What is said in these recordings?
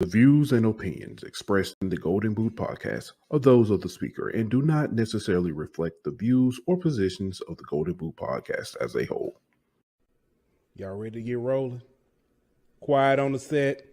The views and opinions expressed in the Golden Boot podcast are those of the speaker and do not necessarily reflect the views or positions of the Golden Boot podcast as a whole. Y'all ready to get rolling? Quiet on the set.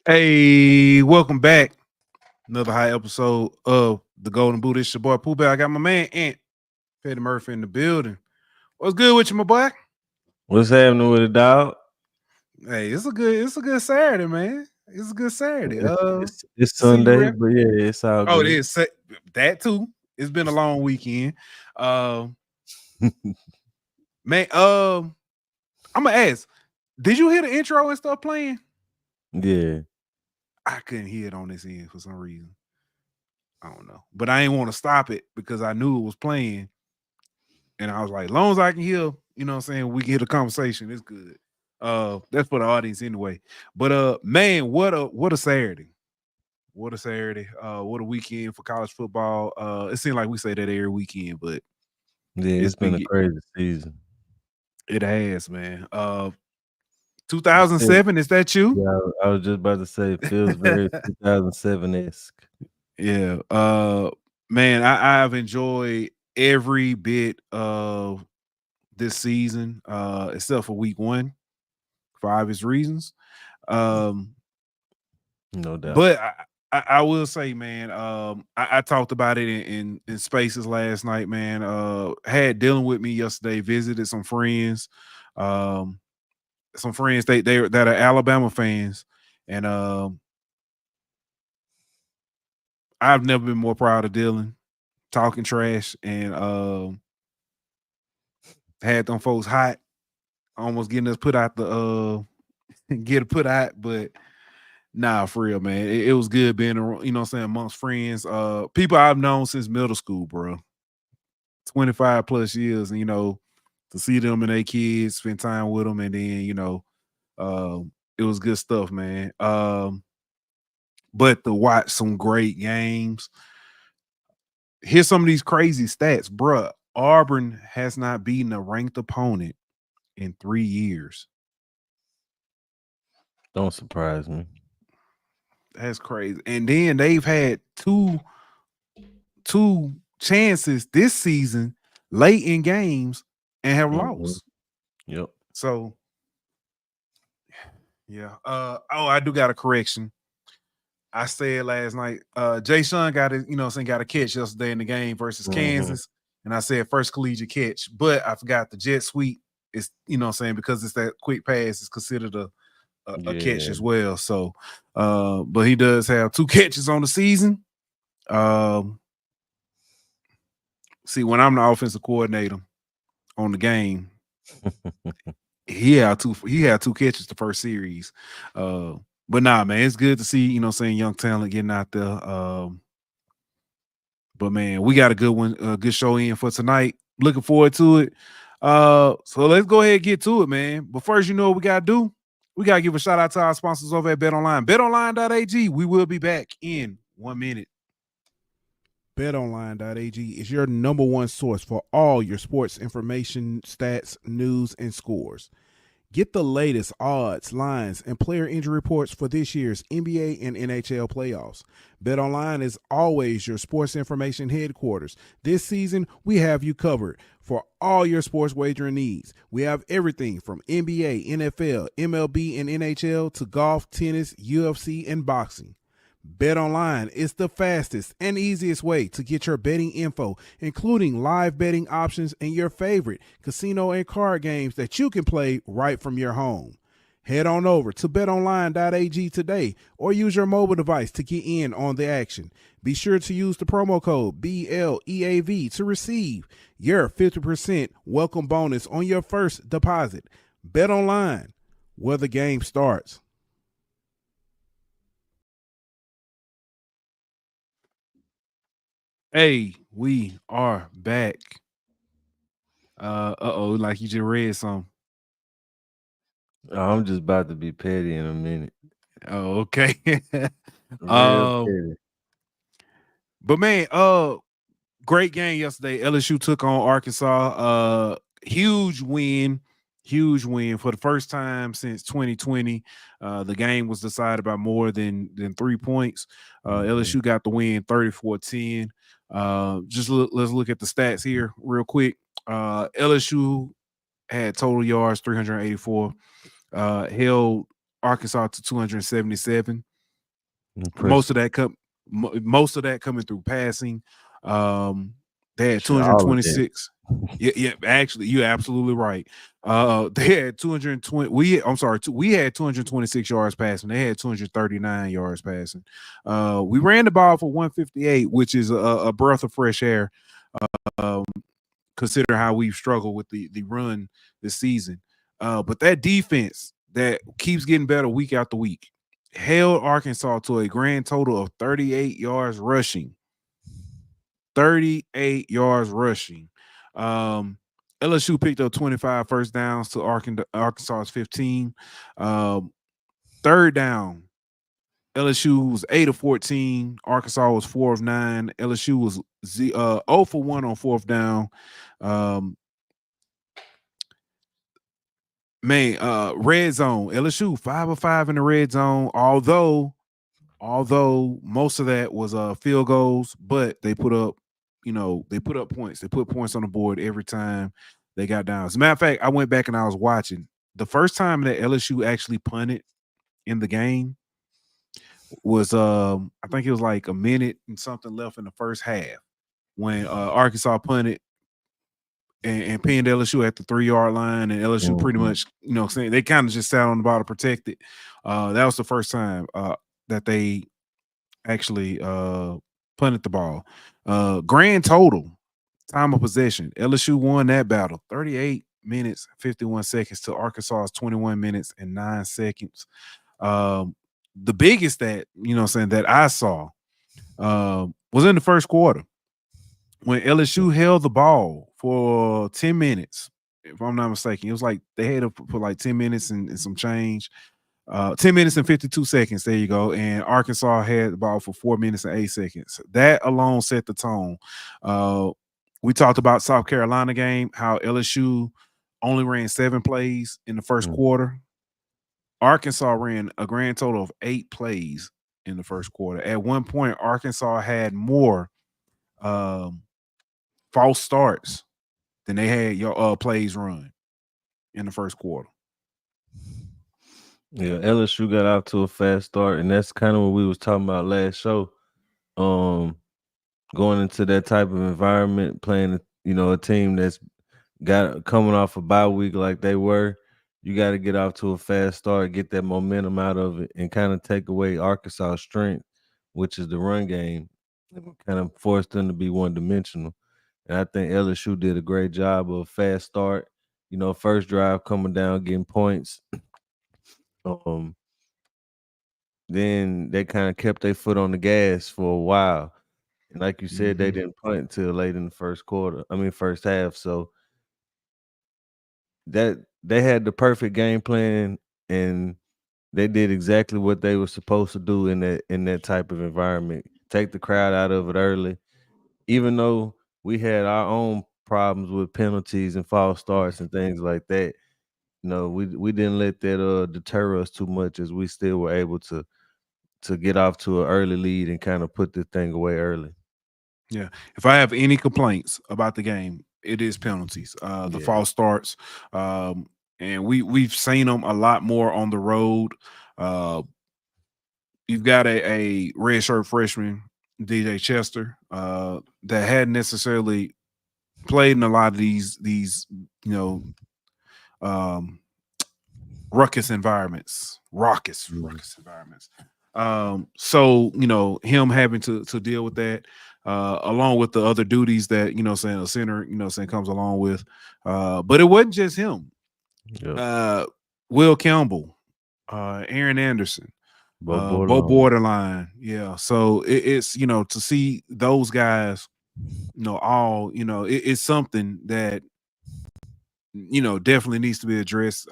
Hey, welcome back. Another high episode of the Golden Boot. It's your boy Pooh Bear. I got my man Ant Petty Murphy in the building. What's good with you, my boy? What's happening with it, dog? Hey, it's a good Saturday, man. It's a good Saturday. It's Sunday, but yeah, it's all good. It is that too. It's been a long weekend. Man, I'm gonna ask, did you hear the intro and stuff playing? Yeah. I couldn't hear it on this end for some reason. I don't know. But I didn't want to stop it because I knew it was playing. And I was like, as long as I can hear, you know what I'm saying, we can hear the conversation. It's good. That's for the audience anyway. But man, what a Saturday. What a Saturday. What a weekend for college football. It seems like we say that every weekend, but yeah, it's been a crazy season. It has, man. 2007, is that you? Yeah, I was just about to say it feels very 2007-esque. Yeah. Man, I've enjoyed every bit of this season, except for week 1, for obvious reasons. No doubt. But I will say, man, I talked about it in spaces last night, man. Had dealing with me yesterday, visited some friends. Some friends that are Alabama fans, and I've never been more proud of Dylan talking trash, and had them folks hot, almost getting us put out put out, but nah, for real, man. It was good being, you know what I'm saying, amongst friends, people I've known since middle school, bro. 25 plus years, and to see them and their kids, spend time with them, and then it was good stuff, man. But to watch some great games. Here's some of these crazy stats, bruh. Auburn has not beaten a ranked opponent in 3 years. Don't surprise me. That's crazy. And then they've had two chances this season late in games and have lost. Yep. So yeah. I do got a correction. I said last night, Jay Sean got a catch yesterday in the game versus Kansas. And I said first collegiate catch, but I forgot the jet sweep is, because it's that quick pass, is considered a catch as well. So but he does have 2 catches on the season. See, when I'm the offensive coordinator on the game, he had 2 catches the first series. But nah, man, it's good to see, young talent getting out there. But man, we got a good one, a good show in for tonight. Looking forward to it. So let's go ahead and get to it, man. But first, you know what we gotta do? We gotta give a shout out to our sponsors over at BetOnline. BetOnline.ag. We will be back in 1 minute. BetOnline.ag is your number one source for all your sports information, stats, news, and scores. Get the latest odds, lines, and player injury reports for this year's NBA and NHL playoffs. BetOnline is always your sports information headquarters. This season, we have you covered For all your sports wagering needs, we have everything from NBA, NFL, MLB, and NHL to golf, tennis, UFC, and boxing. BetOnline is the fastest and easiest way to get your betting info, including live betting options and your favorite casino and card games that you can play right from your home. Head on over to betonline.ag today or use your mobile device to get in on the action. Be sure to use the promo code BLEAV to receive your 50% welcome bonus on your first deposit. BetOnline, where the game starts. Hey, we are back. Like you just read some. I'm just about to be petty in a minute. Oh, okay. Real petty. But man, great game yesterday. LSU took on Arkansas. Huge win for the first time since 2020. The game was decided by more than 3 points. LSU got the win 34-10. Let's look at the stats here real quick. LSU had total yards 384. Held Arkansas to 277. Impressive. Most of that coming through passing. They had 226. Yeah, actually, you're absolutely right. They had 220. We had 226 yards passing. They had 239 yards passing. We ran the ball for 158, which is a breath of fresh air. Consider how we've struggled with the run this season. But that defense that keeps getting better week after week held Arkansas to a grand total of 38 yards rushing. 38 yards rushing. LSU picked up 25 first downs to Arkansas's 15. Third down, LSU was 8 of 14. Arkansas was 4 of 9. LSU was 0 for 1 on fourth down. Red zone, LSU 5 of 5 in the red zone. Although most of that was field goals, but they put up points. They put points on the board every time they got down. As a matter of fact, I went back and I was watching. The first time that LSU actually punted in the game was I think it was like a minute and something left in the first half when Arkansas punted and pinned LSU at the 3-yard line, and LSU pretty much, saying they kind of just sat on the ball to protect it. That was the first time that they actually punted the ball. Grand total time of possession, LSU won that battle 38 minutes 51 seconds to Arkansas's 21 minutes and 9 seconds. The biggest that that I saw was in the first quarter when LSU held the ball for 10 minutes, if I'm not mistaken. It was like they had to put like 10 minutes and some change. 10 minutes and 52 seconds. There you go. And Arkansas had the ball for 4 minutes and 8 seconds. That alone set the tone. We talked about South Carolina game, how LSU only ran 7 plays in the first quarter. Arkansas ran a grand total of 8 plays in the first quarter. At one point, Arkansas had more false starts than they had your plays run in the first quarter. Yeah, LSU got out to a fast start, and that's kind of what we was talking about last show. Going into that type of environment, playing a team that's got coming off a bye week like they were, you got to get off to a fast start, get that momentum out of it, and kind of take away Arkansas' strength, which is the run game, and kind of force them to be one-dimensional. And I think LSU did a great job of fast start. First drive coming down, getting points. Then they kind of kept their foot on the gas for a while. And like you said, they didn't punt until late in the first half. So that they had the perfect game plan, and they did exactly what they were supposed to do in that type of environment. Take the crowd out of it early. Even though we had our own problems with penalties and false starts and things like that, we didn't let that deter us too much, as we still were able to get off to an early lead and kind of put the thing away early. Yeah. If I have any complaints about the game, It is penalties. The Yeah. false starts, and we've seen them a lot more on the road. You've got a redshirt freshman, DJ Chester, that hadn't necessarily played in a lot of these um, raucous environments. So him having to deal with that, along with the other duties that saying a center saying comes along with, but it wasn't just him. Yep. Will Campbell, Aaron Anderson, Bo Bo Bordelon. Borderline, yeah. So it's to see those guys, all it's something that definitely needs to be addressed.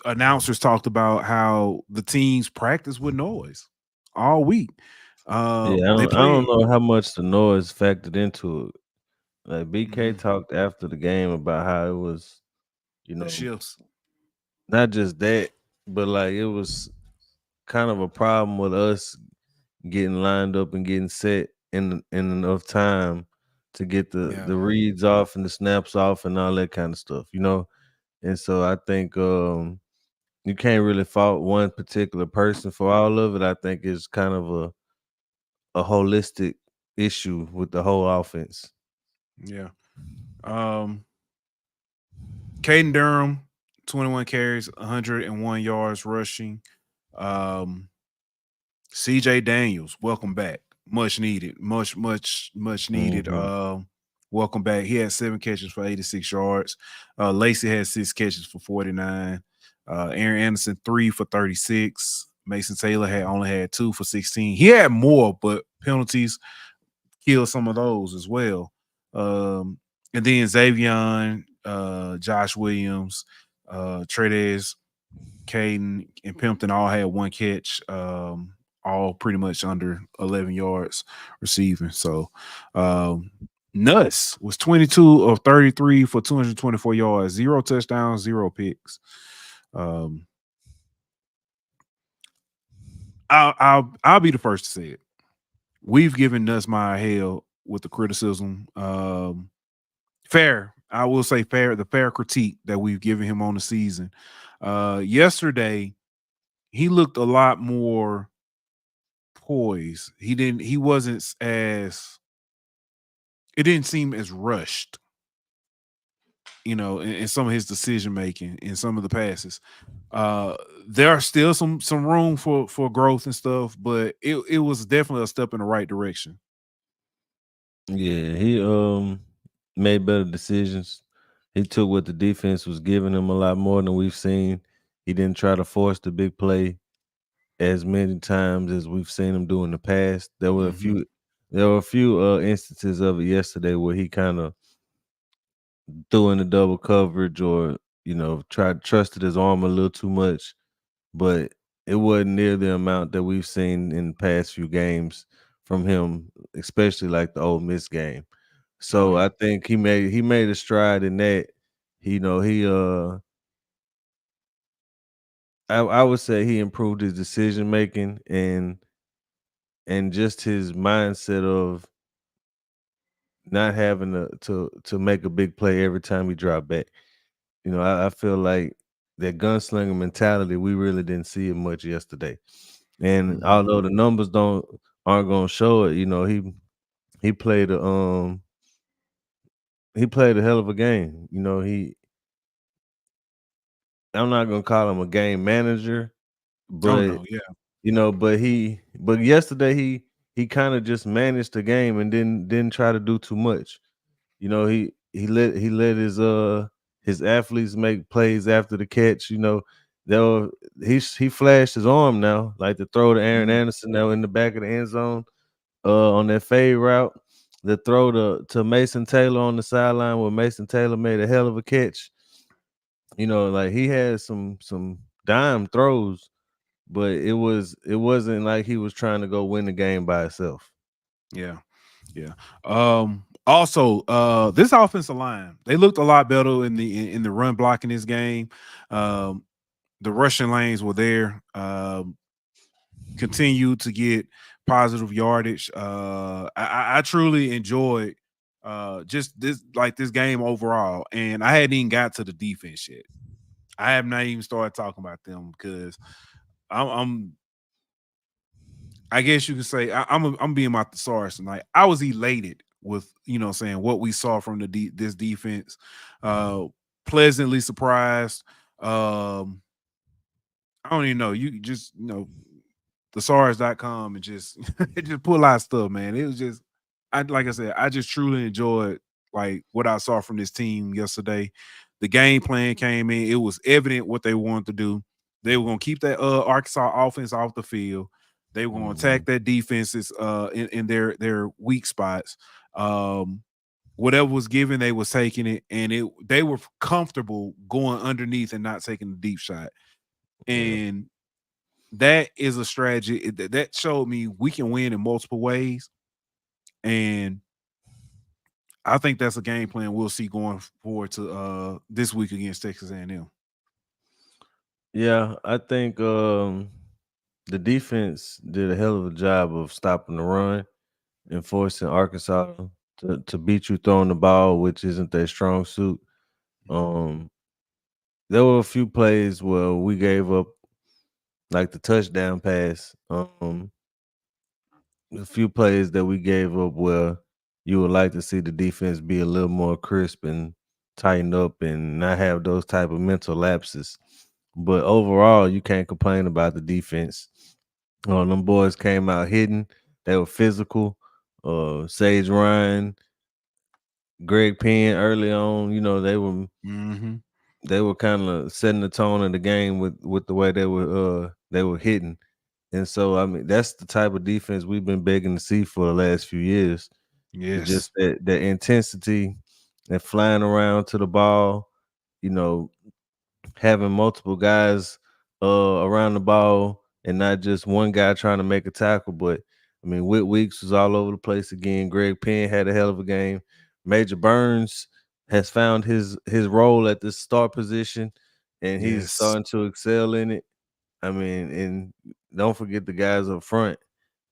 Announcers talked about how the teams practice with noise all week. Yeah, They I play don't know how much the noise factored into it. Like BK Mhm. talked after the game about how it was, you the know, shifts. not just that, but like it was kind of a problem with us getting lined up and getting set in enough time to get Yeah, the reads off and the snaps off and all that kind of stuff, you know. And so I think you can't really fault one particular person for all of it. I think it's kind of a holistic issue with the whole offense. yeah. Caden Durham, 21 carries, 101 yards rushing. Um, CJ Daniels, welcome back. Much needed. Much needed. Mhm. Welcome back. He had 7 catches for 86 yards. Lacey had 6 catches for 49. Aaron Anderson 3 for 36. Mason Taylor only had 2 for 16. He had more, but penalties killed some of those as well. And then Xavion, Josh Williams, Tredez, Caden, and Pimpton all had 1 catch, all pretty much under 11 yards receiving. So Nuss was 22 of 33 for 224 yards, 0 touchdowns, 0 picks. I'll be the first to say it. We've given Nussmeyer hell with the criticism. Fair, I will say fair, the fair critique that we've given him on the season. Yesterday, he looked a lot more poised. He wasn't as it didn't seem as rushed, in some of his decision making in some of the passes. There are still some room for growth and stuff, but it was definitely a step in the right direction. Yeah, he made better decisions. He took what the defense was giving him a lot more than we've seen. He didn't try to force the big play as many times as we've seen him do in the past. Mhm. There were a few instances of it yesterday where he kind of threw in the double coverage or trusted his arm a little too much, but it wasn't near the amount that we've seen in the past few games from him, especially like the Ole Miss game. Oh So yeah. I think he made a stride in that. He I would say he improved his decision making and just his mindset of not having to make a big play every time he dropped back. I feel like that gunslinger mentality, we really didn't see it much yesterday. And Mhm. although the numbers aren't gonna show it, he played he played a hell of a game. I'm not gonna call him a game manager, Oh but no, yeah. but yesterday he kind of just managed the game and didn't try to do too much. He let his athletes make plays after the catch. There were, he flashed his arm now, like the throw to Aaron Mhm. Anderson that was in the back of the end zone, on that fade route. The throw to Mason Taylor on the sideline where Mason Taylor made a hell of a catch. Like he had some dime throws, but it wasn't like he was trying to go win the game by himself. Yeah. Yeah. Also, this offensive line, they looked a lot better in the run blocking this game. Um, the rushing lanes were there. Continued to get positive yardage. I truly enjoyed just this game overall, and I hadn't even got to the defense yet. I have not even started talking about them because I'm I guess you could say I'm being my thesaurus tonight. I was elated with saying what we saw from this defense. Uh, Pleasantly surprised. I don't even know. You just thesaurus.com and just it just pull out stuff, man. It was just like I said, I just truly enjoyed like what I saw from this team yesterday. The game plan came in, it was evident what they wanted to do. They were gonna keep that Arkansas offense off the field. They were gonna attack that defenses in their weak spots. Whatever was given, they was taking it, and they were comfortable going underneath and not taking the deep shot. And that is a strategy that showed me we can win in multiple ways. And I think that's a game plan we'll see going forward to this week against Texas A&M. Yeah, I think the defense did a hell of a job of stopping the run and forcing Arkansas to beat you throwing the ball, which isn't their strong suit. There were a few plays where we gave up like the touchdown pass. A few plays that we gave up where you would like to see the defense be a little more crisp and tighten up and not have those type of mental lapses. But overall, you can't complain about the defense. Them boys came out hitting. They were physical. Sage Ryan, Greg Penn early on, they were kind of setting the tone of the game with the way they were hitting. And so I mean that's the type of defense we've been begging to see for the last few years. It's just Yes. that intensity and flying around to the ball, you know, having multiple guys around the ball and not just one guy trying to make a tackle. But I mean, Whit Weeks was all over the place again. Greg Penn had a hell of a game. Major Burns has found his role at the start position, and he's Yes. starting to excel in it. I mean, and don't forget the guys up front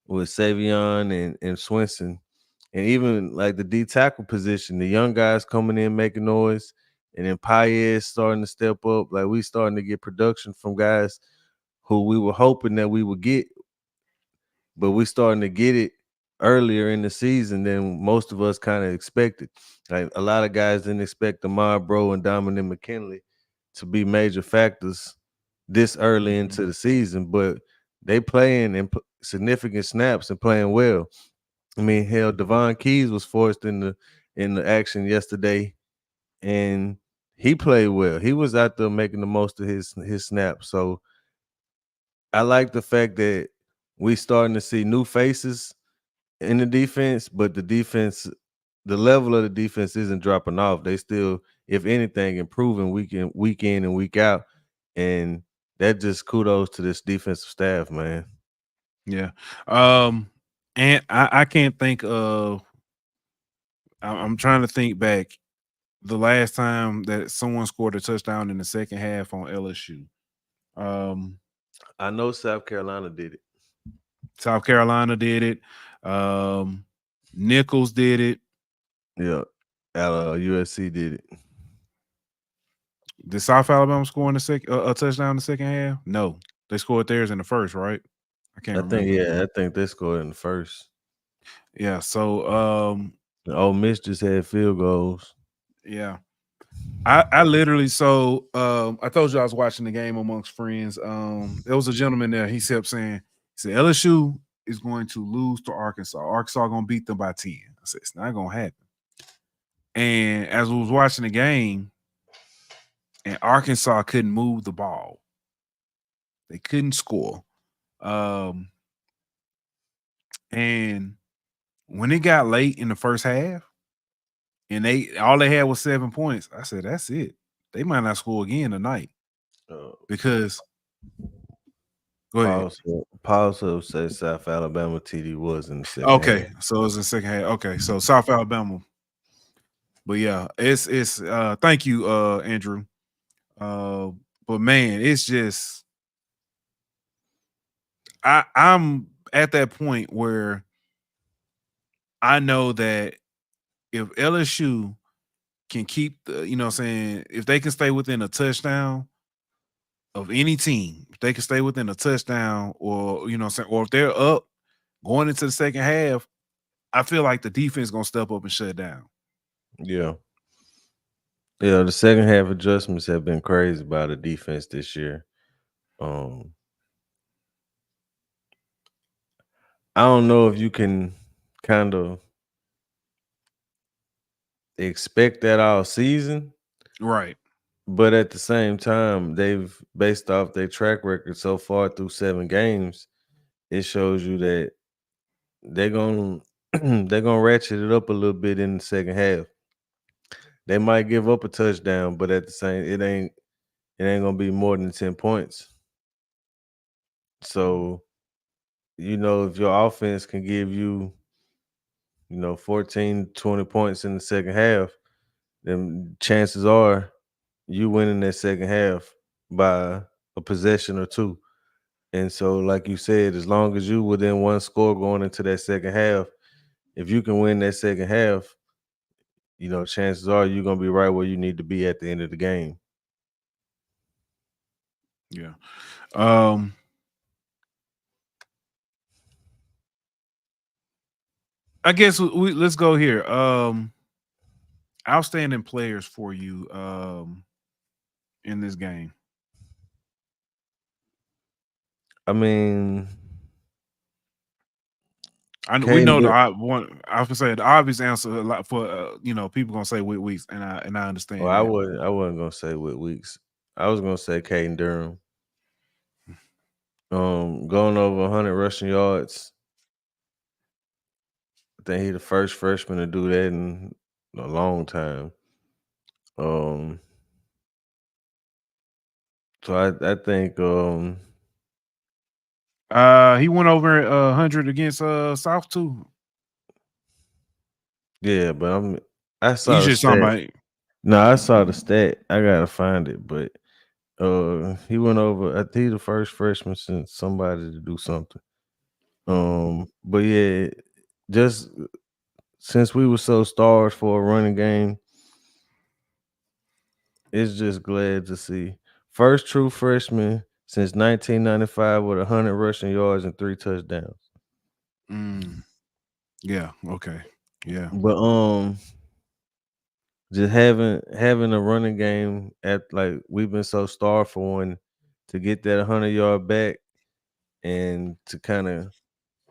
with Savion and Swinson. And even like the D tackle position, the young guys coming in making noise, and then Paez starting to step up. Like we starting to get production from guys who we were hoping that we would get, but we starting to get it earlier in the season than most of us kind of expected. Like a lot of guys didn't expect Amar Bro and Dominic McKinley to be major factors this early into the season, but they playing in significant snaps and playing well. I mean, hell, Devon Keys was forced in the action yesterday, and he played well. He was out there making the most of his snaps. So I like the fact that we starting to see new faces in the defense, but the level of the defense isn't dropping off. They still, if anything, improving week in and week out, and that just kudos to this defensive staff, man. Yeah. And I can't think of. I'm trying to think back the last time that someone scored a touchdown in the second half on LSU. I know South Carolina did it. South Carolina did it. Nichols did it. Yeah. USC did it. Did South Alabama score in a touchdown in the second half? No, they scored theirs in the first, right? I can't remember. I think they scored in the first. Yeah. So Ole Miss just had field goals. yeah. I literally I told you I was watching the game amongst friends. There was a gentleman there. He kept saying, he said LSU is going to lose to Arkansas. Arkansas gonna beat them by 10. I said it's not gonna happen. And as we was watching the game, and Arkansas couldn't move the ball, they couldn't score. And when it got late in the first half, and all they had was 7 points, I said that's it. They might not score again tonight because. Go ahead. Paul says South Alabama TD was in the second Okay, half. so it's the second half. Okay, so South Alabama. But yeah, it's thank you, Andrew. But man, it's just I'm at that point where I know that if LSU can keep the, you know what I'm saying, if they can stay within a touchdown of any team, if they can stay within a touchdown or, you know what I'm saying, or if they're up going into the second half, I feel like the defense is going to step up and shut down. Yeah. Yeah, the second half adjustments have been crazy by the defense this year. Um, I don't know if you can kind of expect that all season, Right. but at the same time, they've based off their track record so far through 7 games, it shows you that they're gonna they're gonna ratchet it up a little bit in the second half. They might give up a touchdown, but at the same, it ain't gonna be more than 10 points. So, if your offense can give you, 14, 20 points in the second half, then chances are you winning that second half by a possession or two. And so, like you said, as long as you within one score going into that second half, if you can win that second half, chances are you're gonna be right where you need to be at the end of the game. Yeah. I guess let's go here. Outstanding players for you in this game. I mean, We know the Caden, one. I was gonna say the obvious answer a lot for people gonna say Whit Weeks, and I understand I that. wasn't gonna say Whit Weeks. I was gonna say Caden Durham. Going over 100 rushing yards. I think he's the first freshman to do that in a long time. So I think He went over 100 against South too. yeah, but I saw You the just talking stat. about No, I saw the stat. I gotta find it, but he went over. I think he's the first freshman since somebody to do something. But yeah, just since we were so starved for a running game, it's just glad to see first true freshman since 1995 with 100 rushing yards and 3 touchdowns. yeah, okay, yeah, But just having a running game at like we've been so starved for one to get that 100-yard back and to kind of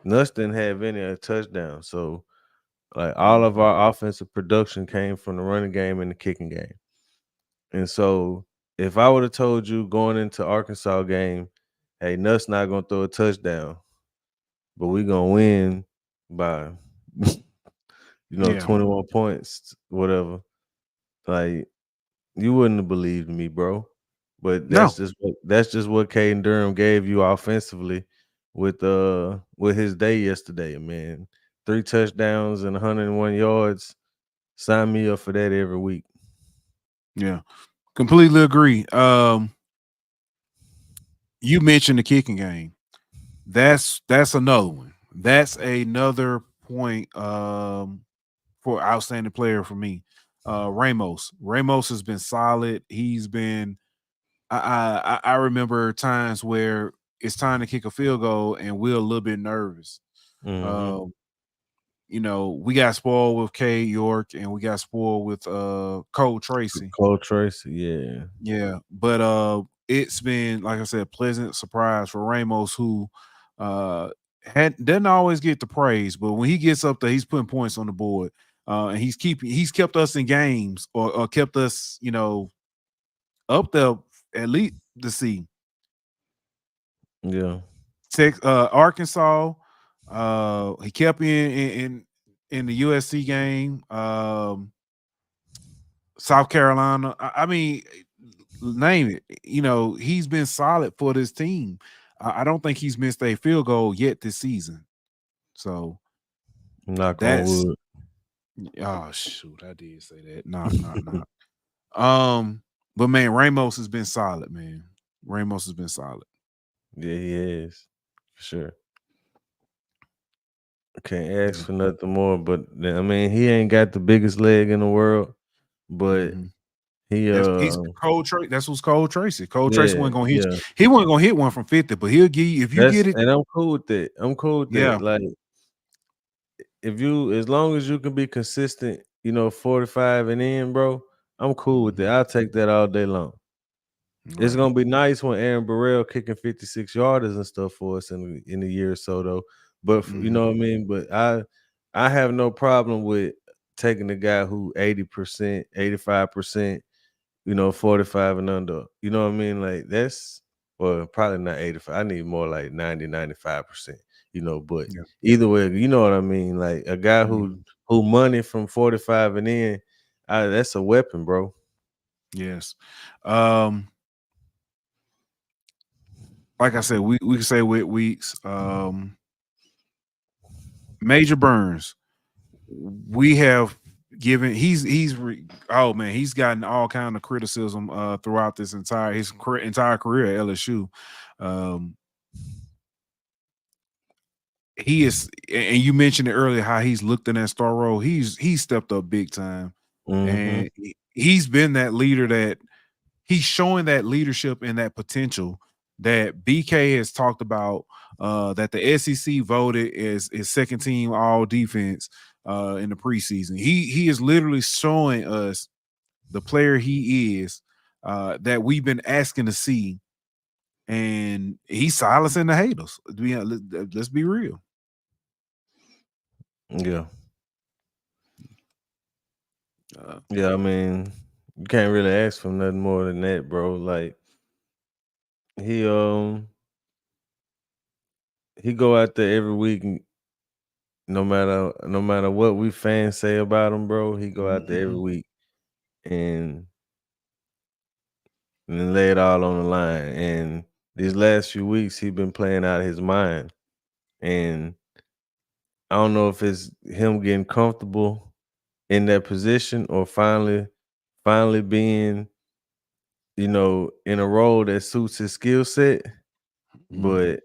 Nuss didn't have any touchdown. So like all of our offensive production came from the running game and the kicking game. And so if I would have told you going into Arkansas game, hey, Nuss not gonna throw a touchdown, but we gonna win by yeah. 21 points, whatever. Like you wouldn't have believed me, bro. But No, that's just what Caden Durham gave you offensively with his day yesterday, man. 3 touchdowns and 101 yards. Sign me up for that every week. yeah, completely agree. You mentioned the kicking game. That's another one. That's another point for outstanding player for me. Ramos has been solid. He's been I remember times where it's time to kick a field goal and we're a little bit nervous. Mm-hmm. We got spoiled with K York and we got spoiled with Cole Tracy. Cole Tracy, yeah. Yeah, but it's been, like I said, pleasant surprise for Ramos, who doesn't always get the praise, but when he gets up there, he's putting points on the board. And he's kept us in games or kept us, up there at least to see. Yeah. Arkansas, he kept in the USC game. South Carolina. I mean, name it. He's been solid for this team. I don't think he's missed a field goal yet this season. So Knock on that's wood. oh shoot, I did say that. Knock. But man, Ramos has been solid, man. Ramos has been solid. Yeah, he is. For sure. Can't ask Yeah. for nothing more. But I mean, he ain't got the biggest leg in the world, but Mhm. he He's Cole Tracy. That's what's Cole Tracy. Cole Tracy yeah, wasn't gonna hit you. yeah. He wasn't gonna hit one from 50, but he'll give you if you get it. And I'm cool with that. I'm cool with Yeah. that. Like if you as long as you can be consistent, 45 and in, bro, I'm cool with that. Mhm. I'll take that all day long. It's Right. gonna be nice when Aaron Burrell kicking 56 yarders and stuff for us in a year or so though. But you Mhm. know what I mean? But I have no problem with taking the guy who 80%, 85%, 45 and under. You know what I mean? Like that's well, probably not 85. I need more like 90, 95%, but Yeah. either way, you know what I mean? Like a guy Mhm. who money from 45 and in, that's a weapon, bro. Yes. Um, like I said, we can say with Weeks. Major Burns. We have given oh man, he's gotten all kind of criticism throughout his entire career at LSU. Um, he is, and you mentioned it earlier how he's looked in that star role. He's stepped up big time, Mm-hmm. and he's been that leader that he's showing that leadership and that potential that BK has talked about. That the SEC voted as his second team all defense in the preseason. He is literally showing us the player he is that we've been asking to see, and he's silencing the haters. Let's be real. Yeah. Uh, Yeah, I mean, you can't really ask for nothing more than that, bro. Like he he go out there every week, and no matter what we fans say about him, bro, he go out there every mhm. week and and lay it all on the line. And these last few weeks, he been playing out of his mind. And I don't know if it's him getting comfortable in that position or finally being, in a role that suits his skill set. Mhm. But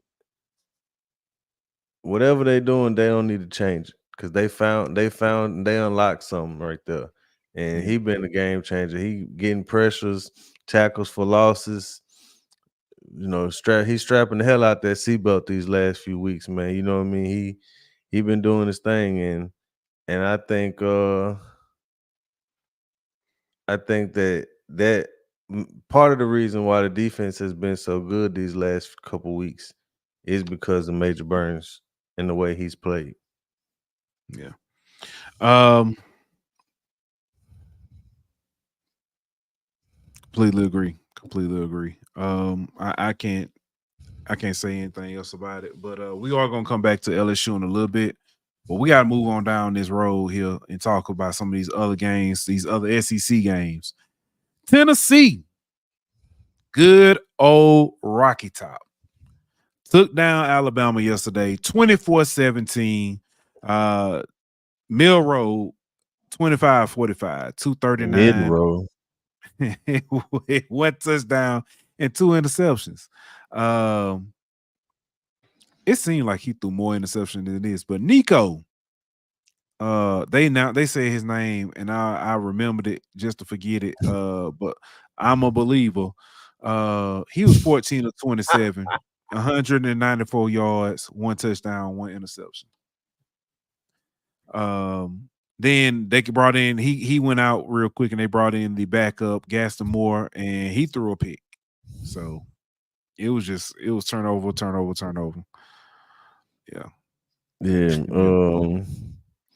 whatever they doing, they don't need to change it because they unlocked something right there, and Yeah. he been a game changer. He getting pressures, tackles for losses. He's strapping the hell out that seatbelt these last few weeks, man. You know what I mean? He been doing his thing, and I think that part of the reason why the defense has been so good these last couple weeks is because of Major Burns and the way he's played. Yeah. Um, completely agree. Completely agree. I can't say anything else about it. But we are gonna come back to LSU in a little bit. But we gotta move on down this road here and talk about some of these other games, these other SEC games. Tennessee, good old Rocky Top, took down Alabama yesterday, 24-17. Mill Road, 25-45, Mid 239. row. One touchdown and two interceptions. Um, it seemed like he threw more interceptions than this, but Nico, they say his name and I remembered it just to forget it. But I'm a believer. He was 14 of 27, 194 yards, one touchdown, one interception. Um, then they brought in he went out real quick and they brought in the backup Gaston Moore and he threw a pick. So it was turnover, turnover, turnover. Yeah. Yeah. Mill,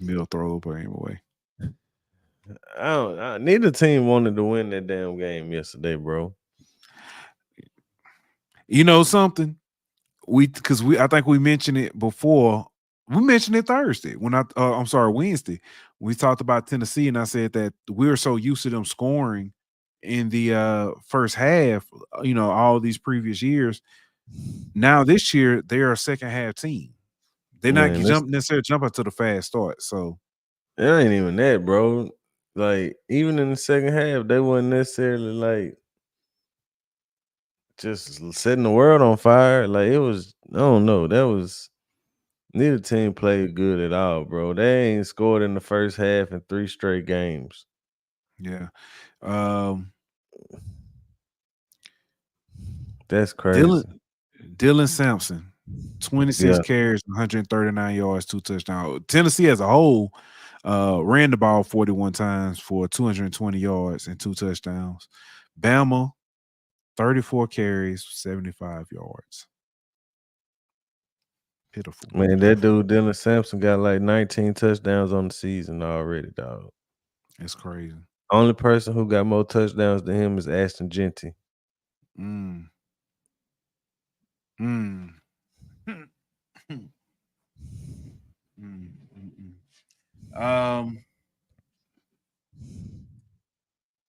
Mill throw the game away. Neither team wanted to win that damn game yesterday, bro. You know something? I think we mentioned it before. We mentioned it Thursday I'm sorry, Wednesday. We talked about Tennessee, and I said that we're so used to them scoring in the first half, all these previous years. Now this year they're a second half team. They're not Man, necessarily jumping to the fast start. So it ain't even that, bro. Like even in the second half, they wasn't necessarily like just setting the world on fire. Like it was, I don't know. Neither team played good at all, bro. They ain't scored in the first half in 3 straight games. Yeah. That's crazy. Dylan Sampson, 26 Yeah. carries, 139 yards, 2 touchdowns. Tennessee as a whole ran the ball 41 times for 220 yards and 2 touchdowns. Bama, 34 carries, 75 yards. Pitiful. Man, that dude Dylan Sampson got like 19 touchdowns on the season already, dog. It's crazy. Only person who got more touchdowns than him is Ashton Genty. Mm.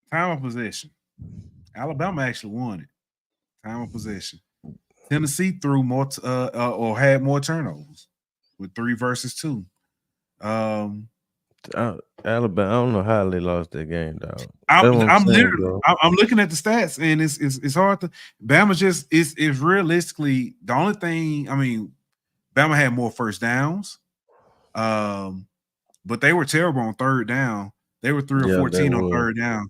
Time of possession. Alabama actually won it. Time of possession. Tennessee threw more or had more turnovers with 3 versus 2. Alabama, I don't know how they lost that game, dog. I'm looking at the stats, and it's hard to. Bama just is realistically the only thing. I mean, Bama had more first downs, but they were terrible on third down. They were 3 or 14 on third down,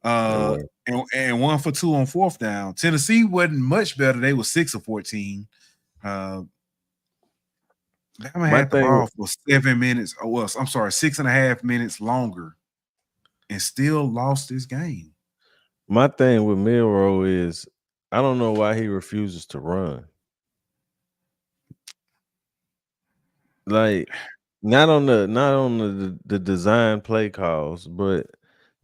and 1 for 2 on fourth down. Tennessee wasn't much better. They were 6 or 14. Bama had the ball for 7 minutes. Well, I'm sorry, 6.5 minutes longer, and still lost this game. My thing with Milroe is I don't know why he refuses to run. Like not on the design play calls, but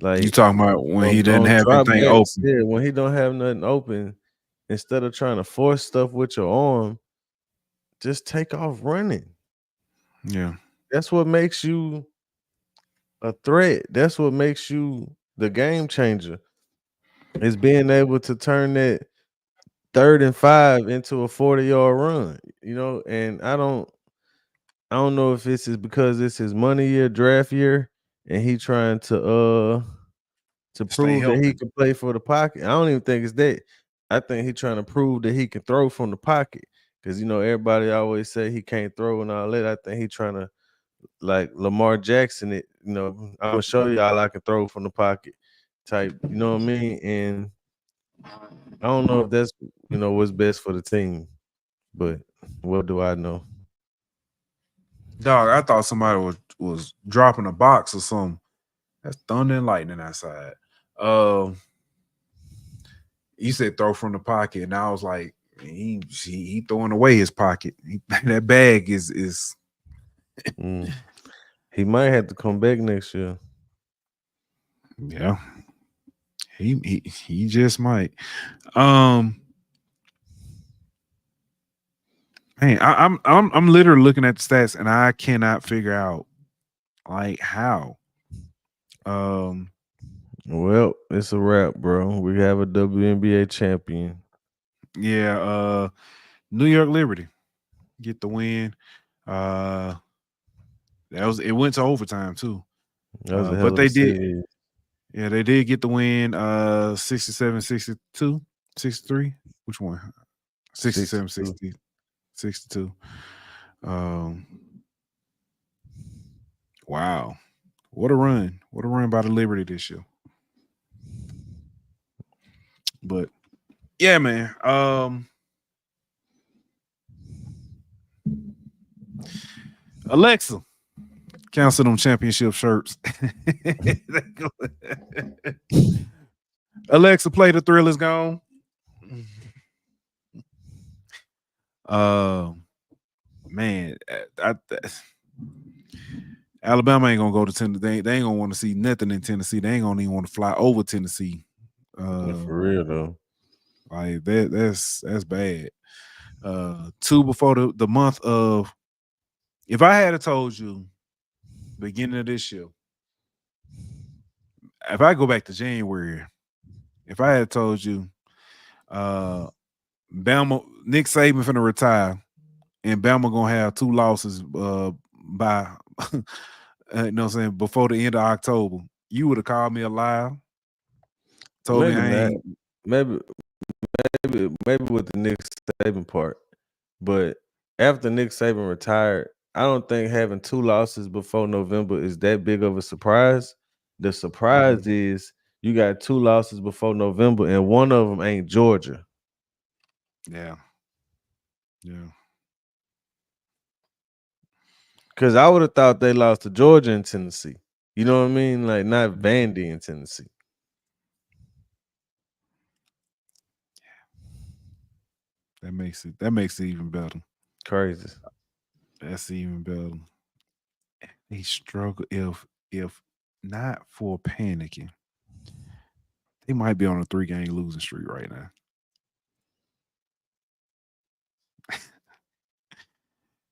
like you talking about when he didn't have anything open. Yeah, when he don't have nothing open, instead of trying to force stuff with your arm, just take off running. Yeah. That's what makes you a threat. That's what makes you the game changer. Is being able to turn that 3rd and 5 into a 40-yard run, and I don't know if this is because it's his money year, draft year, and he trying to prove that he can play for the pocket. I don't even think it's that. I think he trying to prove that he can throw from the pocket. Because everybody always say he can't throw and all that. I think he trying to like Lamar Jackson it, I'm gonna show y'all I can throw from the pocket type, you know what I mean? And I don't know if that's what's best for the team, but what do I know? Dog, I thought somebody was dropping a box or something. That's thunder and lightning outside. You said throw from the pocket, and I was like, he throwing away his pocket. That bag is. He might have to come back next year. Yeah, he just might. Man, I'm literally looking at the stats, and I cannot figure out like how. Well, it's a wrap, bro. We have a WNBA champion. Yeah, New York Liberty get the win. It went to overtime too. But they did. Yeah, they did get the win. 67-62, 63. Which one? 67-60, 62. Wow. What a run. What a run by the Liberty this year. But yeah, man. Alexa, cancel them championship shirts. Alexa, play The Thrill Is Gone. Man, Alabama ain't gonna go to Tennessee. They ain't gonna want to see nothing in Tennessee. They ain't gonna even want to fly over Tennessee. For real though, like that's bad. 2 before the month of. If I had told you beginning of this year, if I go back to January, if I had told you, Bama Nick Saban finna retire, and Bama gonna have 2 losses by you know what I'm saying, before the end of October, you would have called me a liar. Told maybe me I ain't. Maybe with the Nick Saban part, but after Nick Saban retired, I don't think having 2 losses before November is that big of a surprise. The surprise is you got 2 losses before November, and one of them ain't Georgia. Yeah. Because I would have thought they lost to Georgia and Tennessee. You know what I mean? Like not Vandy and Tennessee. That makes it even better. Crazy. That's even better. They struggle if not for panicking. They might be on a 3-game losing streak right now.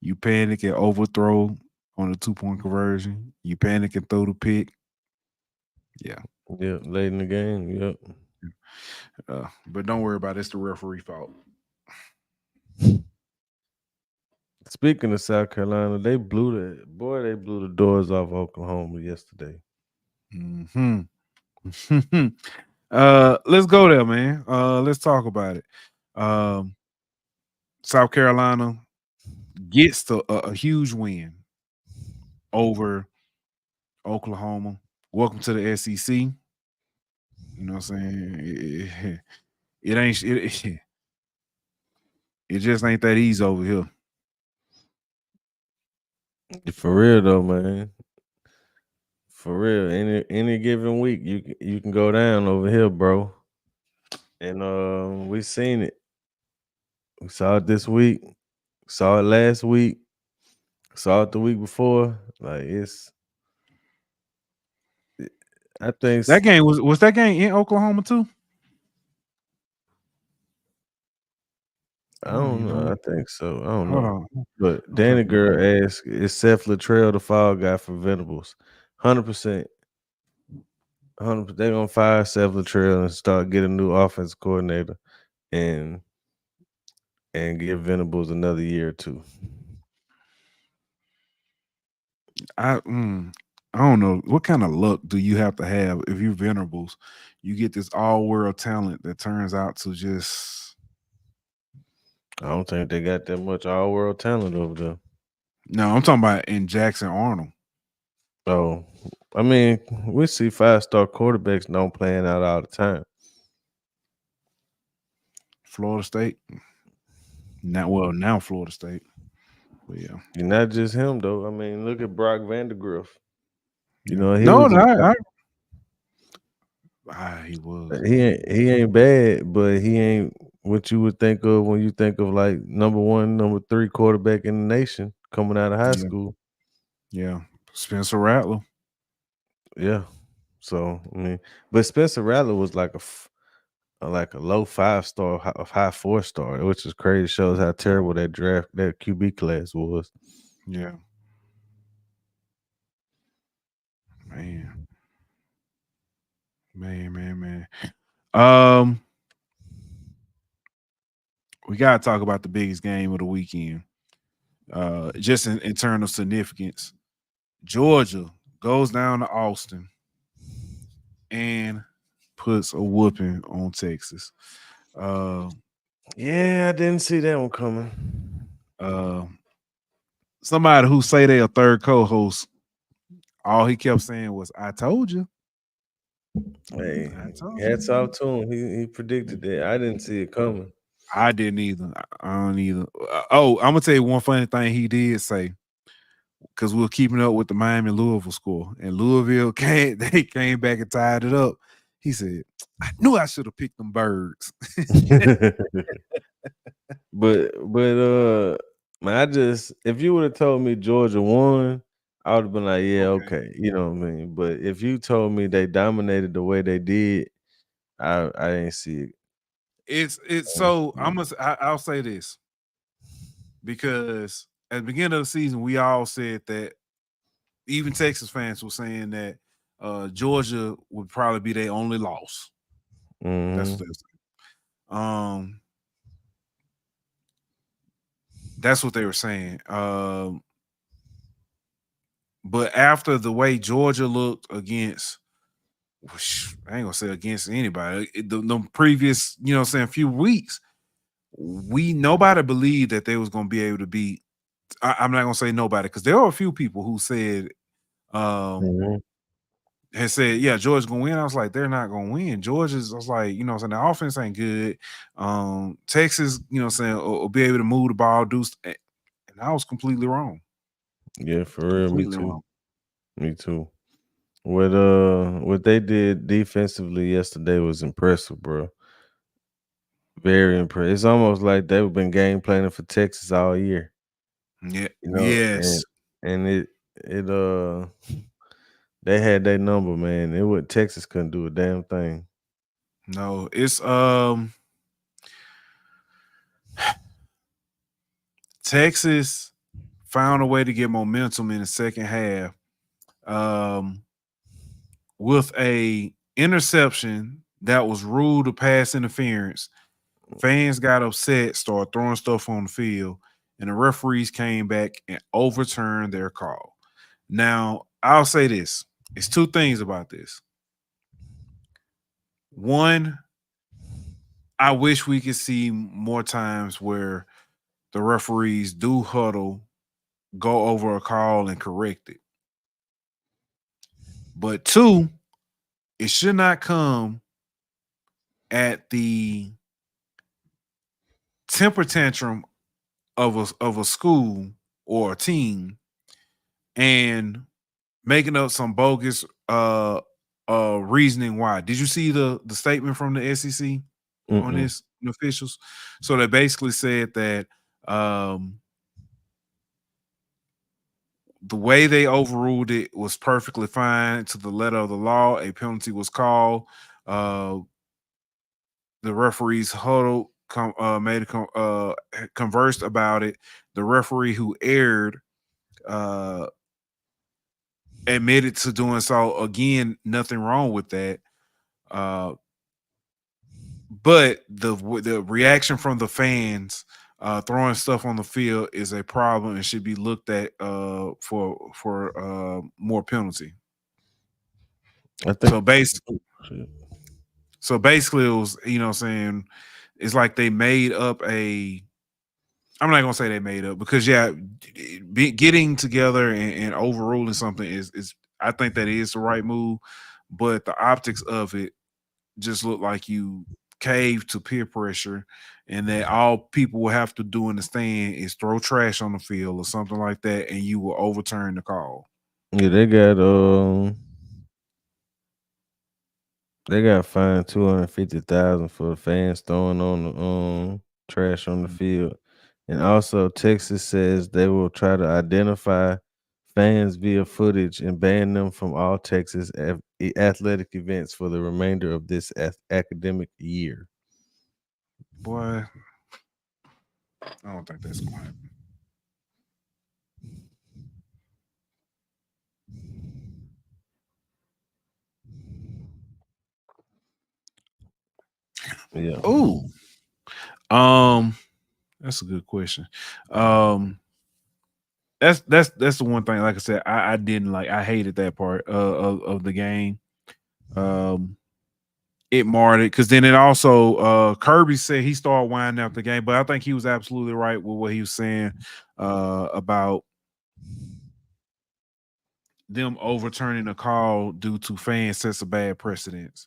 You panic and overthrow on a 2-point conversion. You panic and throw the pick. Yeah. Yeah, late in the game. Yep. But don't worry about it. It's the referee fault. Speaking of South Carolina, they blew the doors off Oklahoma yesterday. Mm-hmm. Let's go there, man. Let's talk about it. South Carolina gets to a huge win over Oklahoma. Welcome to the SEC. You know what I'm saying? It just ain't that easy over here. For real though, man. For real. Any given week, you can go down over here, bro. And we seen it. We saw it this week. Saw it last week. Saw it the week before. Like I think That game was that game in Oklahoma too? I don't know. I think so. I don't Hold know. on. But Danny Girl asked, is Seth Luttrell the fall guy for Venables? 100%. 100%. They're gonna fire Seth Luttrell and start getting a new offensive coordinator and give Venables another year or two. I don't know what kind of luck do you have to have if you're Venables. You get this all-world talent that turns out to just. I don't think they got that much all-world talent over there. No, I'm talking about in Jackson Arnold. Oh, I mean, we see 5-star quarterbacks don't playing out all the time. Florida State. Now Florida State. But yeah. And not just him though. I mean, look at Brock Vandegrift. You know, he was. He ain't bad, but he ain't what you would think of when you think of like number 1, number 3 quarterback in the nation coming out of high school. Yeah, Spencer Rattler. Yeah. So I mean, but Spencer Rattler was like a low 5-star, high 4-star, which is crazy. Shows how terrible that QB class was. Yeah. Man. We gotta talk about the biggest game of the weekend. Just in terms of significance. Georgia goes down to Austin and puts a whooping on Texas. Yeah, I didn't see that one coming. Somebody who say they a third co-host, all he kept saying was, "I told you." Hey, hats off to him. He predicted that. I didn't see it coming. I didn't either. I don't either. I'm gonna tell you one funny thing he did say, because we were keeping up with the Miami Louisville score, and Louisville came back and tied it up. He said, "I knew I should have picked them birds." but man, if you would have told me Georgia won, I would have been like, yeah, okay. You know what I mean? But if you told me they dominated the way they did, I didn't see it. I'll say this, because at the beginning of the season, we all said that, even Texas fans were saying that Georgia would probably be their only loss. Mm-hmm. That's what they were saying. That's what they were saying. But after the way Georgia looked against, I ain't gonna say against anybody, the previous, few weeks, nobody believed that they was gonna be able to beat I'm not gonna say nobody because there are a few people who said Mhm. had said, yeah, Georgia's gonna win. I was like, they're not gonna win. Georgia's, I was like, you know, saying the offense ain't good. Texas, you know, saying will be able to move the ball, and I was completely wrong. Yeah, for real. Me Completely too. wrong. Me too. What they did defensively yesterday was impressive, bro. Very impressive. It's almost like they've been game planning for Texas all year. Yeah. You know, Yes. and it they had their number, man. It would Texas couldn't do a damn thing. No, it's Texas found a way to get momentum in the second half. With a interception that was ruled a pass interference. Fans got upset, started throwing stuff on the field, and the referees came back and overturned their call. Now, I'll say this. It's two things about this. One, I wish we could see more times where the referees do huddle, go over a call, and correct it. But two, it should not come at the temper tantrum of a school or a team and making up some bogus reasoning why. Did you see the statement from the SEC on Mm-mm. this, the officials? So they basically said that the way they overruled it was perfectly fine to the letter of the law. A penalty was called. The referees huddled, conversed about it. The referee who erred admitted to doing so. Again, nothing wrong with that. But the reaction from the fans throwing stuff on the field is a problem and should be looked at for more penalty. I think So basically, it was, you know what I'm saying, it's like they made up I'm not gonna say they made up because getting together and overruling something is I think that is the right move, but the optics of it just look like you cave to peer pressure, and that all people will have to do in the stand is throw trash on the field or something like that, and you will overturn the call. yeah, they got fined 250,000 for the fans throwing on the trash on the field. And also Texas says they will try to identify fans via footage and ban them from all Texas athletic events for the remainder of this academic year. Boy, I don't think that's gonna happen. Yeah. Ooh, that's a good question. That's the one thing. Like I said, I didn't like. I hated that part of the game. It marred it because then it also Kirby said he started winding out the game, but I think he was absolutely right with what he was saying about them overturning a call due to fans sets a bad precedence.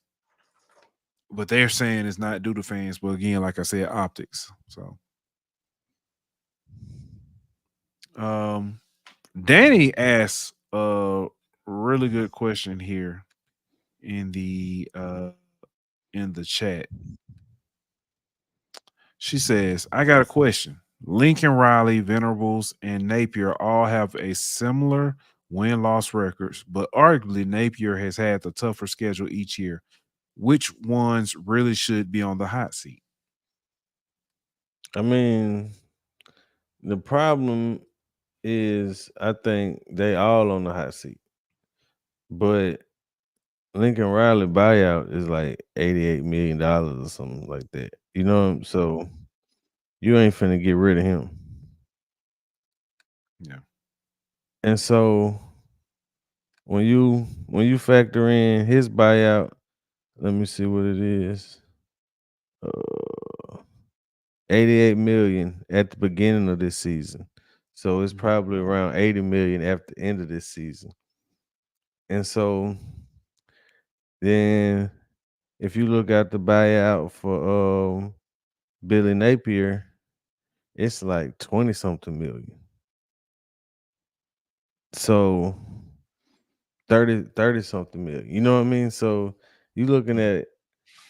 But they're saying it's not due to fans, but again, like I said, optics. So Danny asks a really good question here in the chat. She says, I got a question. Lincoln Riley, Venerables, and Napier all have a similar win-loss records, but arguably Napier has had the tougher schedule each year. Which ones really should be on the hot seat? I mean, the problem is I think they all on the hot seat. But Lincoln Riley buyout is like $88 million or something like that. You know, so you ain't finna get rid of him. Yeah. And so when you factor in his buyout, let me see what it is. 88 million at the beginning of this season. So it's probably around 80 million after the end of this season. And so then if you look at the buyout for Billy Napier, it's like 20 something million. So 30 something million. You know what I mean? So you looking at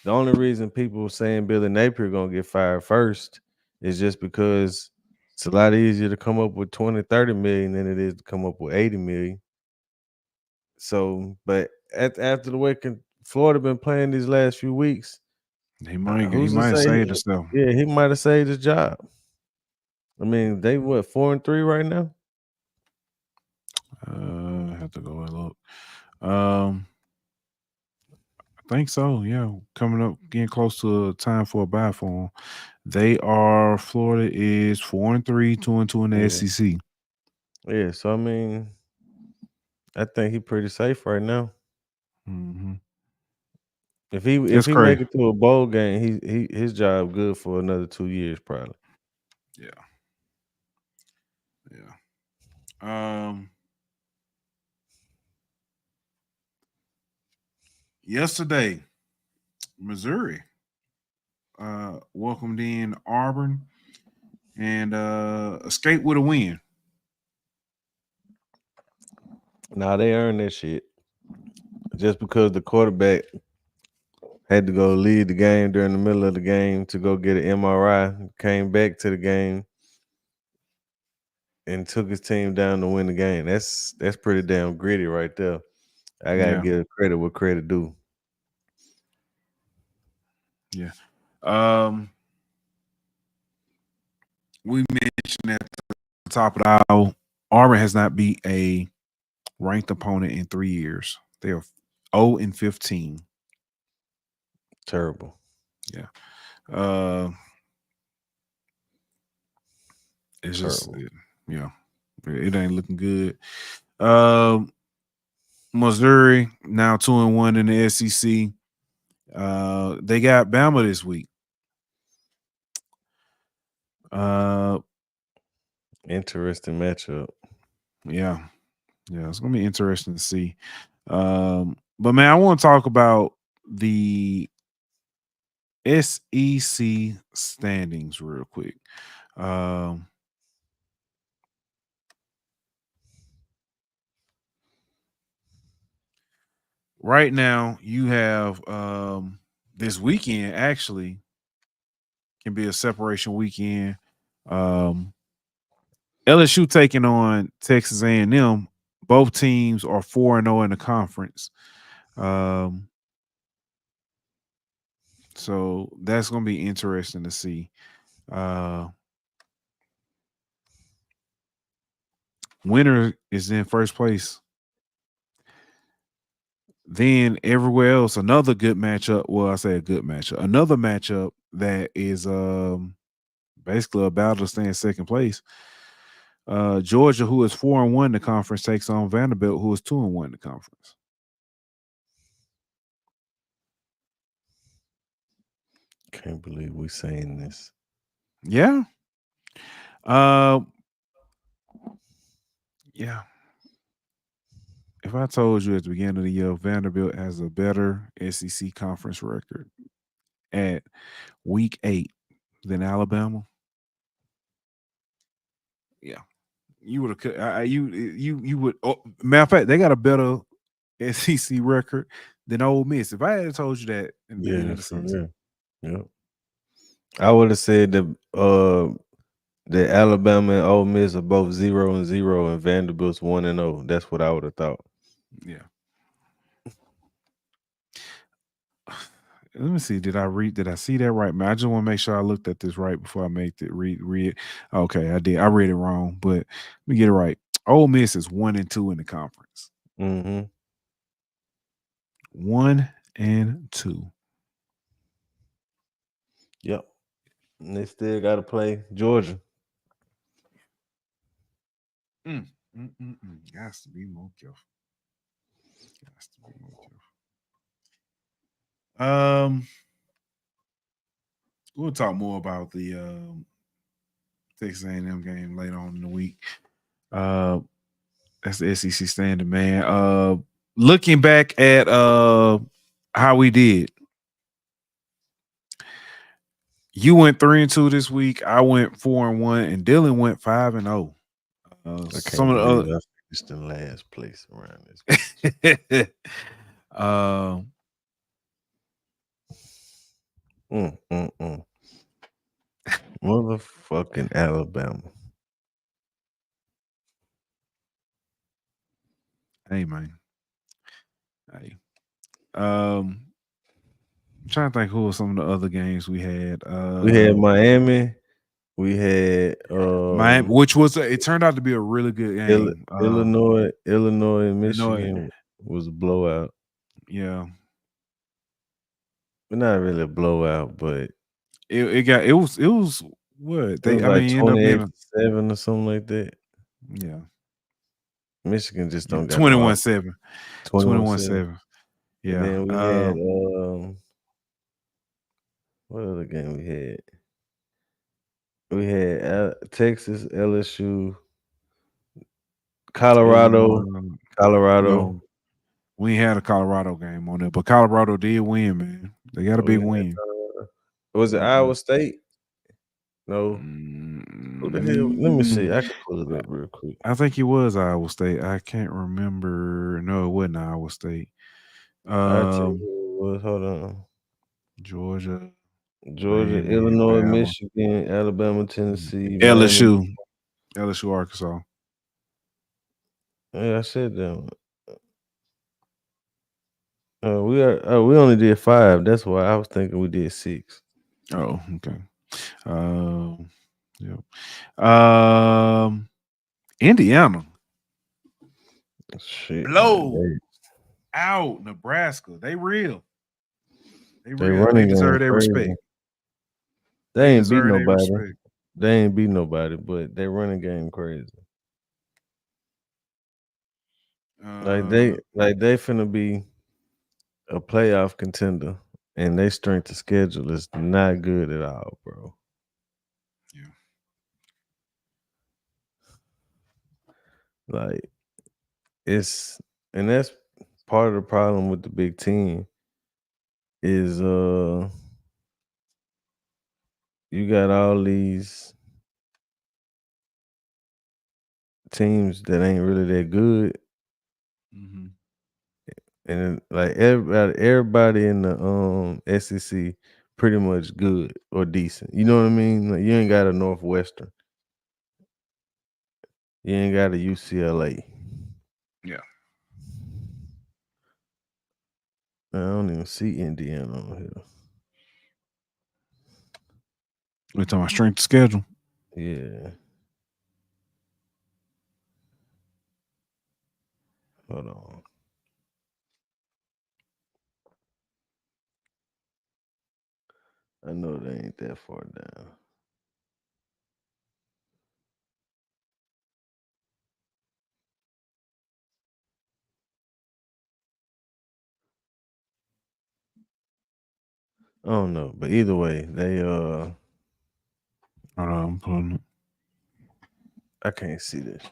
the only reason people saying Billy Napier gonna get fired first is just because it's a lot easier to come up with 20, 30 million than it is to come up with 80 million. So, but after the way Florida been playing these last few weeks, He might who's to have say? saved himself. Yeah, he might have saved his job. I mean, they 4-3 right now. I have to go and look. I think so. Yeah, coming up, getting close to time for a bye for them. Florida is 4-3, 2-2 in the Yeah. SEC. Yeah, so I mean, I think he pretty safe right now. Mm-hmm. If he That's make crazy. it to a bowl game, his job good for another 2 years probably. Yeah. Yesterday, Missouri welcomed in Auburn and escaped with a win. Now they earned that shit. Just because the quarterback had to go lead the game during the middle of the game to go get an MRI, came back to the game and took his team down to win the game. That's pretty damn gritty right there. I gotta give credit where credit due. Yeah. We mentioned at the top of the hour, Auburn has not beat a ranked opponent in 3 years. They are 0-15. Terrible. Yeah. It's just it ain't looking good. Missouri now 2-1 in the SEC. They got Bama this week. Interesting matchup. Yeah, it's gonna be interesting to see. But man, I want to talk about the SEC standings real quick. Right now, you have this weekend actually can be a separation weekend. LSU taking on Texas A&M. Both teams are 4-0 in the conference. So that's going to be interesting to see. Winner is in first place. Then everywhere else, another good matchup. Well, I say a good matchup. Another matchup that is basically a battle to stay in second place. Georgia, who is 4-1 in the conference, takes on Vanderbilt, who is 2-1 in the conference. Can't believe we're saying this. Yeah. Yeah. If I told you at the beginning of the year Vanderbilt has a better SEC conference record at week 8 than Alabama, yeah, you would have. You would. Oh, matter of fact, they got a better SEC record than Ole Miss. If I had told you that in the beginning of the season, yeah, I would have said that Alabama and Ole Miss are both 0-0 and Vanderbilt's 1-0. That's what I would have thought. Yeah. Let me see. Did I see that right, man? I just want to make sure I looked at this right before I make it read it. Okay, I did. I read it wrong, but let me get it right. Ole Miss is 1-2 in the conference. Mm-hmm. 1-2. Yep. And they still got to play Georgia. Has to be more careful. We'll talk more about the Texas A&M game later on in the week. That's the SEC standard, man. Looking back at how we did. You went 3-2 this week. I went 4-1, and Dylan went 5-0. I Some can't of believe the I finished in last place around this. other, Motherfucking Alabama. hey man, hey. I'm trying to think who were some of the other games we had. We had Miami. We had Miami, which it turned out to be a really good game. Illinois, and Illinois. Michigan was a blowout. Yeah, But not really a blowout, but it was what they. it was I like mean, ended up being 28-7 or something like that. yeah. Michigan just don't got 21-7. 21-7. Yeah. And then we had what other game we had? We had Texas, LSU, Colorado. No, we ain't had a Colorado game on it, but Colorado did win, man. They got a big win. Was it Iowa State? No. Who the hell? Let me see. I can pull it up real quick. I think it was Iowa State. I can't remember. No, it wasn't Iowa State. I'll tell you who it was. Hold on. Georgia, Miami, Illinois, Alabama. Michigan, Alabama, Tennessee, LSU, Arkansas. Yeah, I said that. We only did 5. That's why I was thinking we did 6. Oh, okay. Yeah. Indiana. Shit. Blow out Nebraska. They real. They deserve their respect. They ain't beat nobody. They ain't beat nobody, but they running game crazy. Like they finna be a playoff contender, and their strength of schedule is not good at all, bro. Yeah. Like and that's part of the problem with the Big Ten is you got all these teams that ain't really that good. Mm-hmm. And like everybody in the SEC pretty much good or decent. You know what I mean? Like you ain't got a Northwestern. You ain't got a UCLA. Yeah. I don't even see Indiana on here. We're talking about strength of schedule. Yeah. Hold on. I know they ain't that far down. I don't know, but either way, they Hold on, I'm pulling it. I can't see this.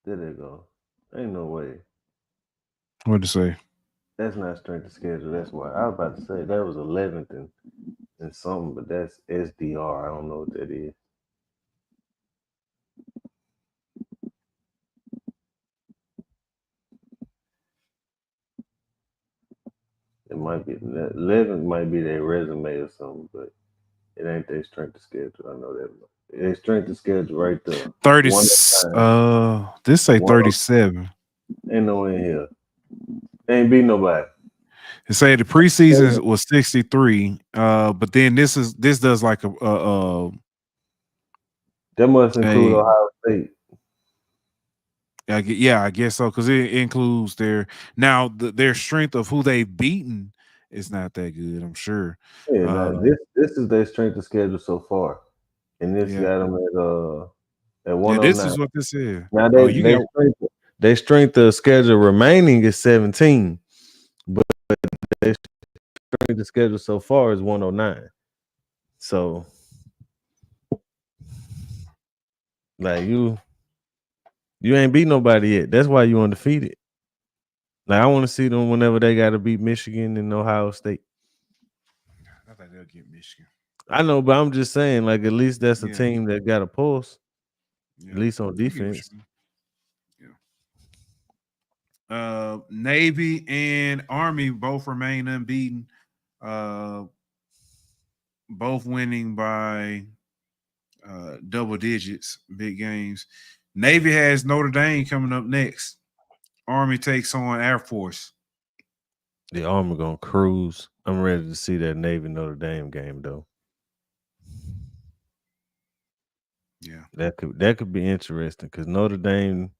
There they go. Ain't no way. What'd you say? That's not strength of schedule. That's why I was about to say that was 11th and something, but that's SDR. I don't know what that is. It might be 11th might be their resume or something, but it ain't their strength of schedule. I know that. Their strength of schedule right there. 30. This say 37. Ain't no in here. They ain't beat nobody. It say the preseason was 63. But then this does like a that must include Ohio State. Yeah, I guess so, because it includes their strength of who they've beaten is not that good, I'm sure. Yeah, this is their strength of schedule so far, and this got them at 109. Yeah, this is what this is. Now their strength of schedule remaining is 17, but their strength of schedule so far is 109. So, like you ain't beat nobody yet. That's why you undefeated. Like I want to see them whenever they got to beat Michigan and Ohio State. I think they'll get Michigan. I know, but I'm just saying, like at least that's a Yeah. team that got a pulse, Yeah. at least on They'll get defense. Michigan. Navy and Army both remain unbeaten. Both winning by double digits, big games. Navy has Notre Dame coming up next. Army takes on Air Force. The Army gonna cruise. I'm ready to see that Navy Notre Dame game though. Yeah, that could be interesting because Notre Dame,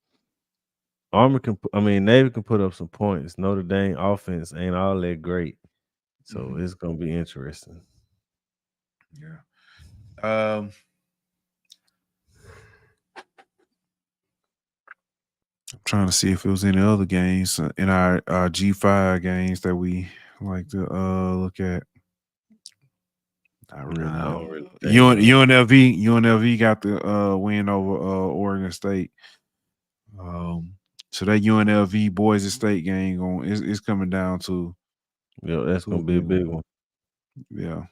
Navy can put up some points. Notre Dame offense ain't all that great, so it's gonna be interesting. Yeah. I'm trying to see if it was any other games in our G5 games that we like to look at. Not really. I don't really think UNLV got the win over Oregon State. So that UNLV Boise State game is coming down to. Yeah, that's gonna be a big one. Yeah.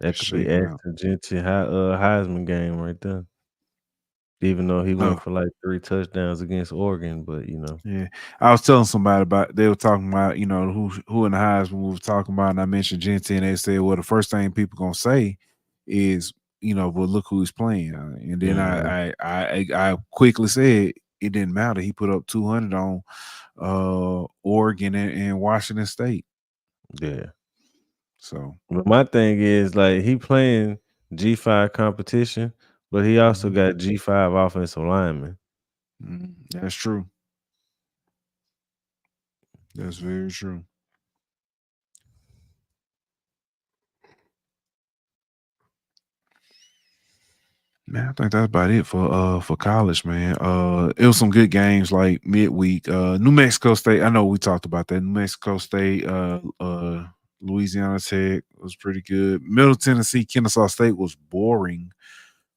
That could be Ashton Genty Heisman game right there. Even though he went for like 3 touchdowns against Oregon, but Yeah, I was telling somebody they were talking about who in the Heisman we were talking about, and I mentioned Genty, and they said, well, the first thing people gonna say is well, look who he's playing, and then I quickly said it didn't matter. He put up 200 on Oregon and Washington State. Yeah. So, but my thing is like he playing G5 competition, but he also got G5 offensive linemen. That's true. That's very true. Man, I think that's about it for college, man. It was some good games like midweek. New Mexico State. I know we talked about that. New Mexico State, Louisiana Tech was pretty good. Middle Tennessee, Kennesaw State was boring,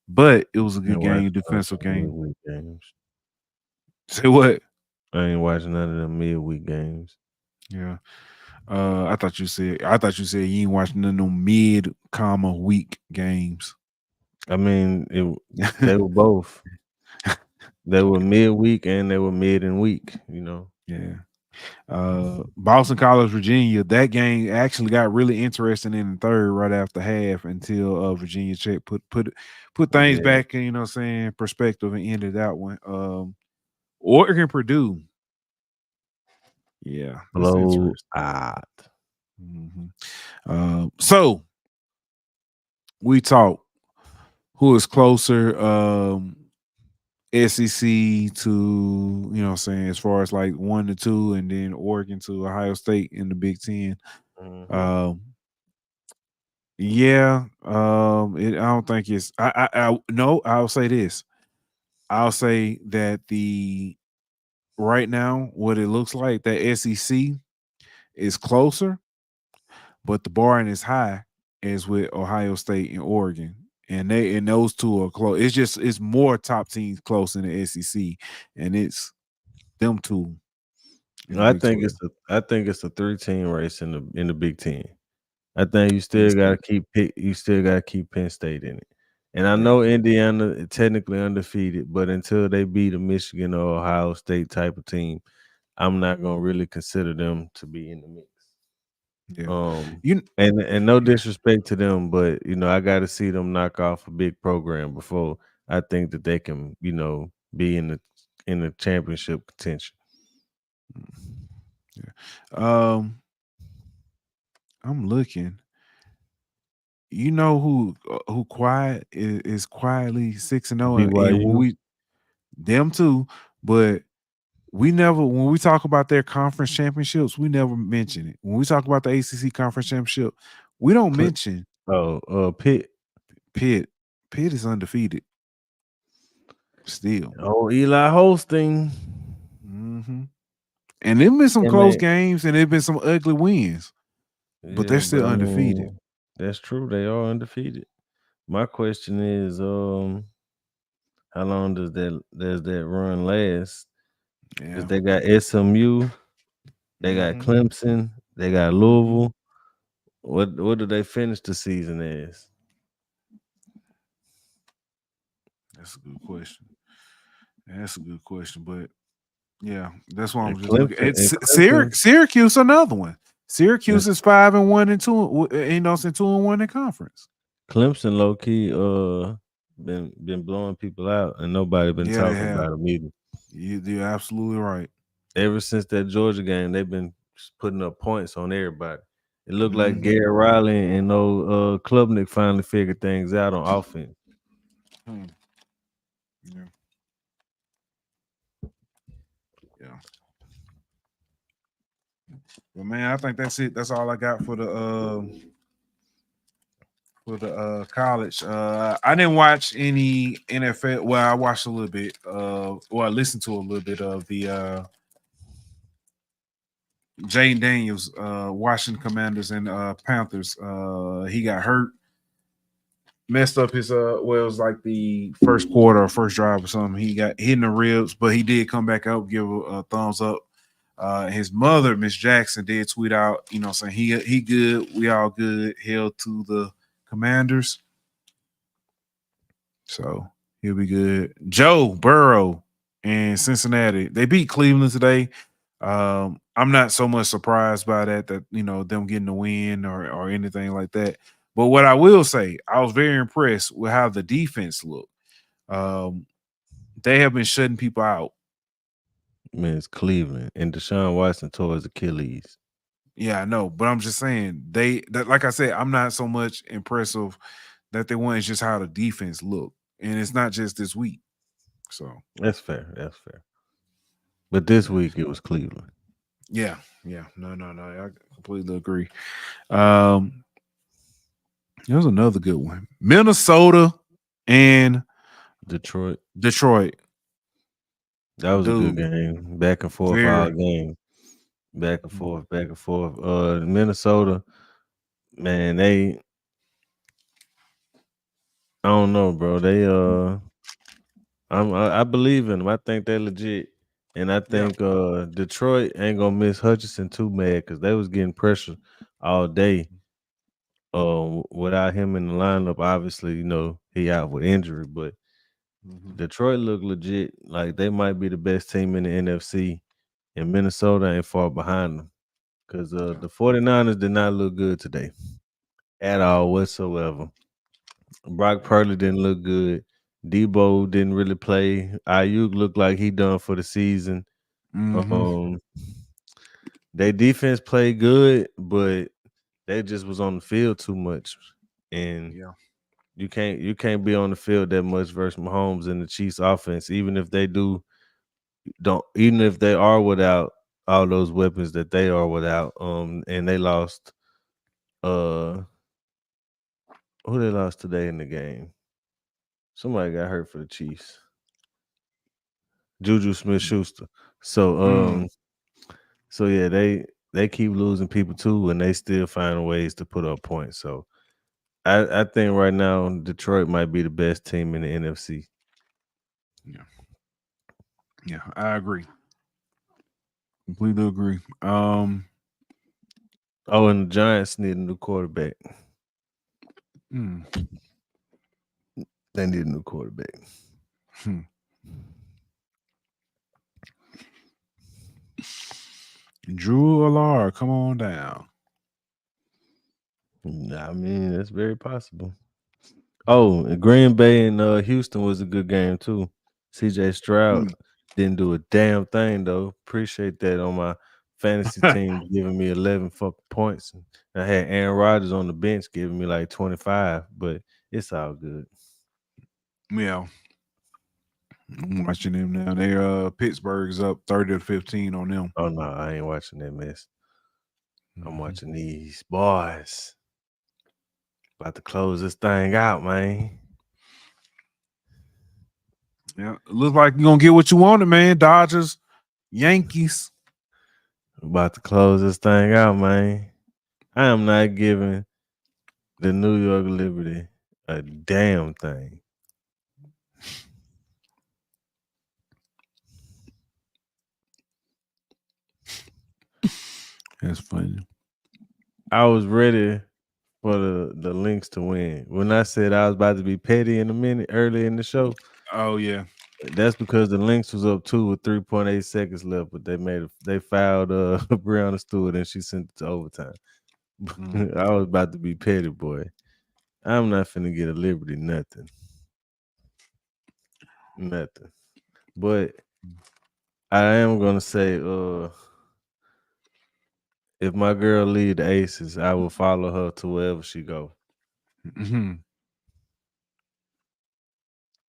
but it was a good game, defensive game. Say what? I ain't watching none of them midweek games. Yeah. I thought you said you ain't watching none of them mid-week games. I mean, they were both. They were midweek and they were mid and week, Yeah. Boston College, Virginia, that game actually got really interesting in the third right after half until Virginia Tech put things back in, perspective and ended that one. Oregon, Purdue. Yeah. Blow out. So we talk who is closer SEC to, as far as like 1 to 2, and then Oregon to Ohio State in the Big Ten. I don't think it's. No. I'll say this. I'll say that right now what it looks like that SEC is closer, but the bar is high as with Ohio State and Oregon. And those two are close. It's more top teams close in the SEC, and it's them two. I think it's a 3-team race in the Big Ten. I think you still gotta keep Penn State in it. And I know Indiana technically undefeated, but until they beat a Michigan or Ohio State type of team, I'm not gonna really consider them to be in the mix. And no disrespect to them, but I got to see them knock off a big program before I think that they can, be in the championship contention. I'm looking. You know who quiet is quietly 6-0, and when them too, but we never, when we talk about their conference championships, we never mention it. When we talk about the ACC conference championship, we don't mention. Pitt. Pitt is undefeated. Still. Oh, Eli Holstein. Mm-hmm. And there've been some Yeah, close man. games and there've been some ugly wins, but they're Yeah, still but I undefeated. mean, that's true. They are undefeated. My question is, how long does that run last? Because Yeah. they got SMU, they got Mm-hmm. Clemson, they got Mm-hmm. Louisville. What do they finish the season as? That's a good question. That's a good question, but yeah, that's why I'm And just looking. Clemson It's and Clemson, Syracuse, another one. and Syracuse is 5-1 and 2, and 2-1 in conference. Clemson low key been blowing people out and nobody been Yeah, they talking have. about them either. You're absolutely right. Ever since that Georgia game, they've been just putting up points on everybody. It looked like Mm-hmm. Gary Riley and old Klubnik finally figured things out on offense. Hmm. Yeah, yeah. But man, I think that's it. That's all I got for the college. I didn't watch any NFL. Well, I watched a little bit. I listened to a little bit of the Jane Daniels, Washington Commanders and Panthers. He got hurt, messed up his well, it was like the first quarter or first drive or something. He got hit in the ribs, but he did come back up, give a thumbs up. His mother, Miss Jackson, did tweet out, saying he good, we all good, held to the Commanders. So he'll be good. Joe Burrow and Cincinnati, they beat Cleveland today. I'm not so much surprised by that them getting the win or anything like that. But what I will say, I was very impressed with how the defense looked. Um, they have been shutting people out. Man, it's Cleveland and Deshaun Watson tore his Achilles. Yeah, I know, but I'm just saying like I said, I'm not so much impressive that they won. It's just how the defense looked, and it's not just this week. So That's fair. That's fair. But this week it was Cleveland. yeah, no, I completely agree. Um, There's another good one, Minnesota and Detroit. Detroit. That was a good Dude, game. Back and forth all very. game. Back and Mhm. forth, back and forth. Minnesota, man, I don't know, bro. I believe in them. I think they're legit. And I Yeah. think Detroit ain't gonna miss Hutchinson too mad because they was getting pressure all day. Without him in the lineup, obviously, he out with injury, but Mhm. Detroit look legit. Like they might be the best team in the NFC, and Minnesota ain't far behind them. Because Yeah. the 49ers did not look good today at all whatsoever. Brock Purdy didn't look good. Debo didn't really play. Ayuk looked like he done for the season. Mm-hmm. Um, They defense played good, but they just was on the field too much. And Yeah. you can't be on the field that much versus Mahomes and the Chiefs offense, even if they are without all those weapons that they are without. And they lost who they lost today in the game. Somebody got hurt for the Chiefs. Juju Smith Schuster. So Mm. so yeah, they keep losing people too, and they still find ways to put up points. So I think right now Detroit might be the best team in the NFC. Yeah. Yeah. I agree. Completely agree. Oh, and the Giants need a new quarterback. Mm. They need a new quarterback. Hmm. Drew Allard, come on down. I mean, that's very possible. Oh, and Green Bay and Houston was a good game too. CJ Stroud Mm. didn't do a damn thing though. Appreciate that on my fantasy team giving me 11 fucking points. I had Aaron Rodgers on the bench giving me like 25, but it's all good. Yeah. I'm watching them now. They're Pittsburgh's up 30-15 on them. Oh no, I ain't watching that mess. I'm Mhm. watching these boys. About to close this thing out, man. Yeah, it looks like you're gonna get what you wanted, man. Dodgers, Yankees. About to close this thing out, man. I am not giving the New York Liberty a damn thing. That's funny. I was ready for the Lynx to win. When I said I was about to be petty in a minute early in the show, Oh yeah, that's because the Lynx was up 2 with 3.8 seconds left, but they fouled Brianna Stewart and she sent it to overtime. I was about to be petty, boy. I'm not finna get a Liberty nothing. But I am gonna say, if my girl lead the Aces, I will follow her to wherever she go. Mm-hmm.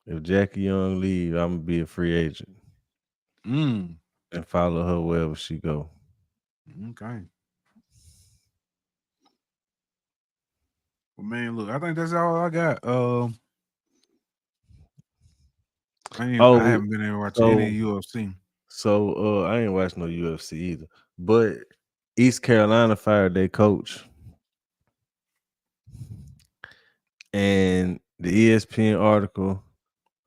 If Jackie Young leave, I'm gonna be a free agent and follow her wherever she go. Okay. Well, man, look, I think that's all I got. I haven't been able to watch any UFC. So I ain't watched no UFC either. But East Carolina fired their coach. And the ESPN article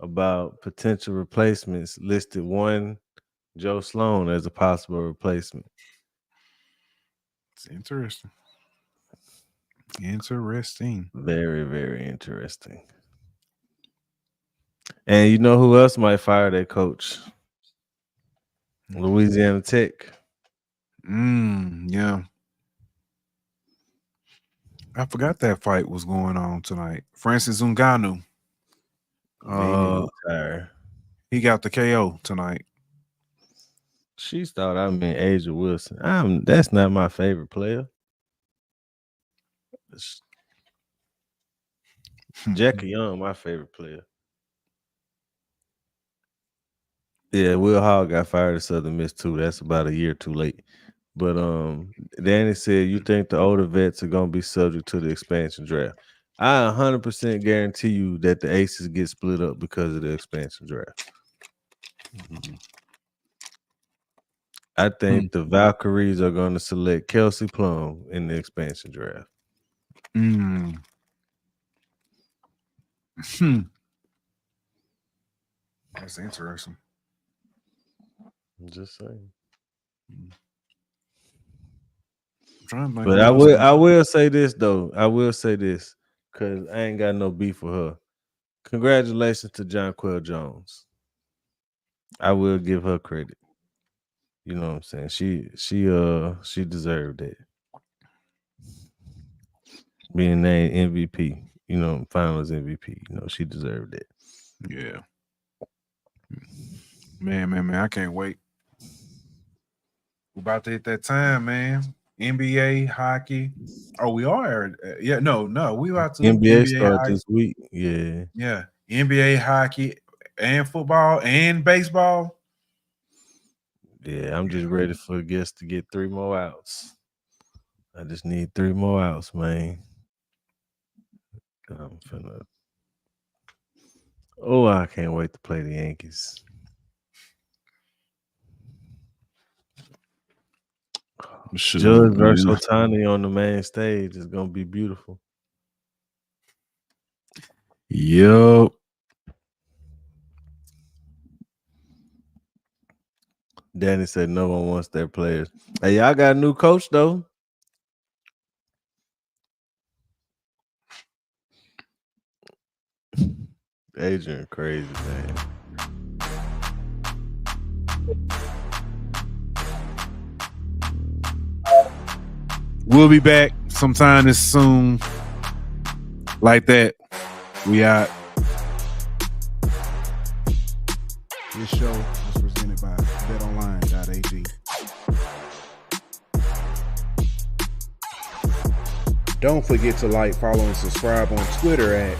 about potential replacements listed one Joe Sloan as a possible replacement. It's interesting. Interesting. Very, very interesting. And you know who else might fire their coach? Louisiana Tech. Yeah. I forgot that fight was going on tonight. Francis Ngannou. He got the KO tonight. She thought I meant Asia Wilson. That's not my favorite player. Jackie Young, my favorite player. Yeah, Will Hall got fired at Southern Miss too. That's about a year too late. But Danny said, you think the older vets are gonna be subject to the expansion draft? I 100% guarantee you that the Aces get split up because of the expansion draft. I think the Valkyries are going to select Kelsey Plum in the expansion draft. That's interesting. I'm just saying. But I will say this though. I will say this because I ain't got no beef with her. Congratulations to Jonquel Jones. I will give her credit. You know what I'm saying? She deserved it. Being named MVP, you know, finals MVP. You know, she deserved it. Yeah. Man, I can't wait. We're about to hit that time, man. NBA, hockey. Oh, we are. Yeah, no. We about to NBA start this week. Yeah. Yeah. NBA, hockey, and football and baseball. Yeah, I'm just ready for guests to get 3 more outs. I just need 3 more outs, man. I'm finna. Oh, I can't wait to play the Yankees. Judge versus Ohtani on the main stage is gonna be beautiful. Yup. Danny said no one wants their players. Hey, y'all got a new coach though. Adrian crazy, man. We'll be back sometime this soon. Like that. We out. This show is presented by betonline.ag. Don't forget to like, follow, and subscribe on Twitter at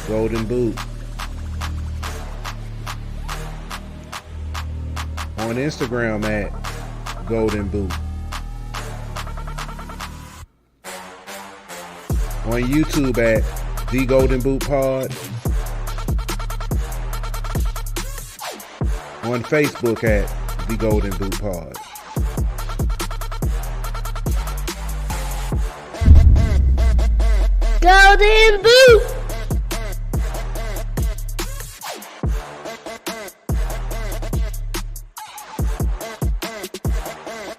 Golden Boot. On Instagram at Golden Boot. On YouTube at The Golden Boot Pod. On Facebook at The Golden Boot Pod. Golden Boot!